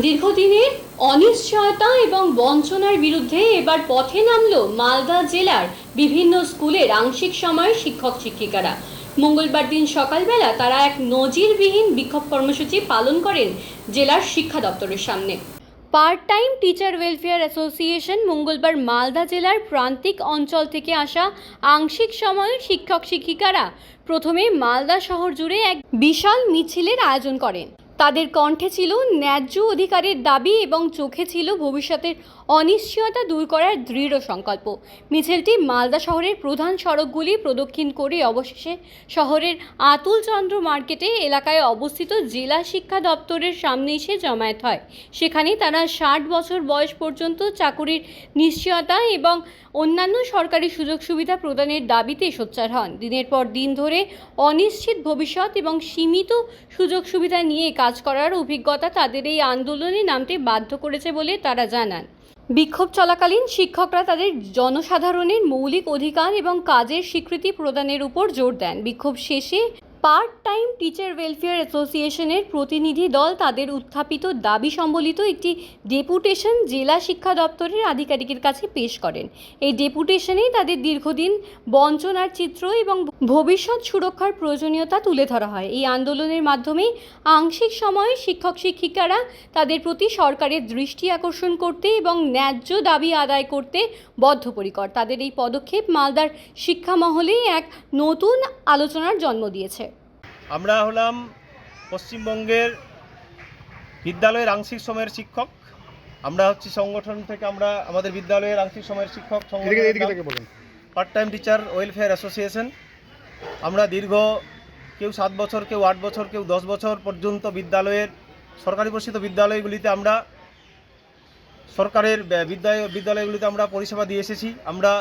দীর্ঘদিনের অনিশ্চয়তা এবং বঞ্চনার বিরুদ্ধে এবার পথে নামল মালদা জেলার বিভিন্ন স্কুলের আংশিক সময়ের শিক্ষক শিক্ষিকারা। মঙ্গলবার দিন সকালবেলা তারা এক নজিরবিহীন বিক্ষোভ কর্মসূচি পালন করেন জেলার শিক্ষা দপ্তরের সামনে। Part time teacher welfare association মঙ্গলবার মালদা জেলার প্রান্তিক অঞ্চল থেকে আসা আংশিক সময়ের শিক্ষক শিক্ষিকারা প্রথমে মালদা শহর জুড়ে এক বিশাল মিছিলের আয়োজন করেন। তাদের কণ্ঠে ছিল ন্যায্য অধিকারের দাবি এবং চোখে ছিল ভবিষ্যতের অনিশ্চয়তা দূর করার দৃঢ় সংকল্প। মিছিলটি মালদা শহরের প্রধান সড়কগুলি প্রদক্ষিণ করে অবশেষে শহরের আতুল চন্দ্র মার্কেটে এলাকায় অবস্থিত জেলা শিক্ষা দপ্তরের সামনে এসে জমায়েত হয়। সেখানে তারা 60 বছর বয়স পর্যন্ত চাকুরির নিশ্চয়তা এবং অন্যান্য সরকারি সুযোগ সুবিধা প্রদানের দাবিতে সোচ্চার হন। দিনের পর দিন ধরে অনিশ্চিত ভবিষ্যৎ এবং সীমিত সুযোগ সুবিধা নিয়ে কাজ করার অভিজ্ঞতা তাদের এই আন্দোলনে নামতে বাধ্য করেছে বলে তারা জানান। বিক্ষোভ চলাকালীন শিক্ষকরা তাদের জনসাধারণের মৌলিক অধিকার এবং কাজের স্বীকৃতি প্রদানের উপর জোর দেন। বিক্ষোভ শেষে পার্ট টাইম টিচার ওয়েলফেয়ার অ্যাসোসিয়েশনের প্রতিনিধি দল তাদের উত্থাপিত দাবি সম্বলিত একটি ডেপুটেশন জেলা শিক্ষা দপ্তরের আধিকারিকের কাছে পেশ করেন। এই ডেপুটেশনে তাদের দীর্ঘদিন বঞ্চনার চিত্র এবং ভবিষ্যৎ সুরক্ষার প্রয়োজনীয়তা তুলে ধরা হয়। এই আন্দোলনের মাধ্যমে আংশিক সময়ে শিক্ষক শিক্ষিকারা তাদের প্রতি সরকারের দৃষ্টি আকর্ষণ করতে এবং ন্যায্য দাবি আদায় করতে বদ্ধপরিকর। তাদের এই পদক্ষেপ মালদার শিক্ষা মহলে এক নতুন আলোচনার জন্ম দিয়েছে। আমরা হলাম পশ্চিমবঙ্গের বিদ্যালয়ের আংশিক সময়ের শিক্ষক। আমরা সংগঠন থেকে আমরা আমাদের বিদ্যালয়ের আংশিক সময়ের শিক্ষক part time teacher welfare association. আমরা দীর্ঘ কেউ 7 বছর, কেউ 8 বছর, কেউ 10 বছর পর্যন্ত বিদ্যালয়ের সরকারি প্রসিদ্ধ বিদ্যালয়গুলিতে আমরা সরকারের বিদ্যালয়গুলিতে আমরা পরিষেবা দিয়ে এসেছি। আমরা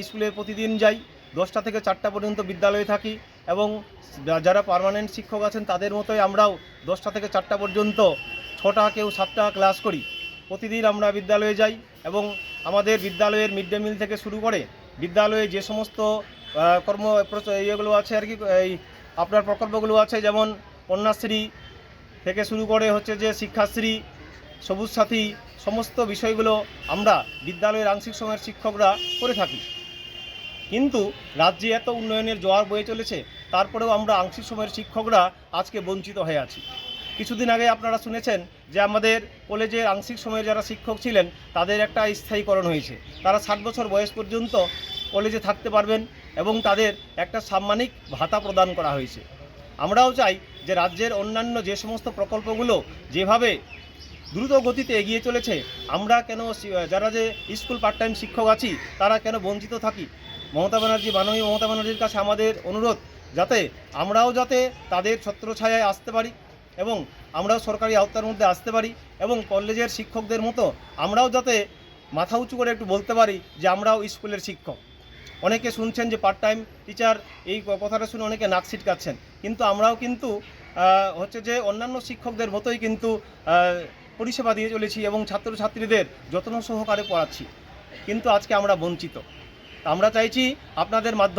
স্কুলে প্রতিদিন যাই, 10টা থেকে 4টা পর্যন্ত বিদ্যালয়ে থাকি এবং যারা পার্মানেন্ট শিক্ষক আছেন তাদের মতোই আমরাও 10টা থেকে 4টা পর্যন্ত 6টা কেউ 7টা ক্লাস করি। প্রতিদিন আমরা বিদ্যালয়ে যাই এবং আমাদের বিদ্যালয়ের মিড ডে মিল থেকে শুরু করে বিদ্যালয়ে যে সমস্ত ইয়েগুলো আছে আর কি, এই আপনার প্রকল্পগুলো আছে, যেমন কন্যাশ্রী থেকে শুরু করে যে শিক্ষাশ্রী, সবুজ সাথী, সমস্ত বিষয়গুলো আমরা বিদ্যালয়ের আংশিক সময়ের শিক্ষকরা করে থাকি। কিন্তু রাজ্যে এত উন্নয়নের জোয়ার বয়ে চলেছে, তারপরেও আমরা আংশিক সময়ের শিক্ষকরা আজকে বঞ্চিত হয়ে আছি। কিছুদিন আগে আপনারা শুনেছেন যে আমাদের কলেজের আংশিক সময়ের যারা শিক্ষক ছিলেন তাদের একটা স্থায়ীকরণ হয়েছে। তারা 60 বছর বয়স পর্যন্ত কলেজে থাকতে পারবেন এবং তাদের একটা সাম্মানিক ভাতা প্রদান করা হয়েছে। আমরাও চাই যে রাজ্যের অন্যান্য যে সমস্ত প্রকল্পগুলো যেভাবে দ্রুত গতিতে এগিয়ে চলেছে, আমরা কেন যারা যে স্কুল পার্ট টাইম শিক্ষক আছি তারা কেন বঞ্চিত থাকি। মাননীয় মমতা ব্যানার্জির কাছে আমাদের অনুরোধ, আমরাও যাতে তাদের ছত্রছায়ায় আসতে পারি এবং আমরাও সরকারি আওতার মধ্যে আসতে পারি এবং কলেজের শিক্ষকদের মতো আমরাও যাতে মাথা উঁচু করে একটু বলতে পারি যে আমরাও স্কুলের শিক্ষক। অনেকে শুনছেন যে পার্ট টাইম টিচার, এই কথাটা শুনে অনেকে নাক ছিটকাচ্ছেন, কিন্তু আমরাও কিন্তু যে অন্যান্য শিক্ষকদের মতোই কিন্তু পরিষেবা দিয়ে চলেছি এবং ছাত্রছাত্রীদের যত্ন সহকারে পড়াচ্ছি। কিন্তু আজকে আমরা বঞ্চিত। আমরা চাইছি আপনাদের মাধ্যমে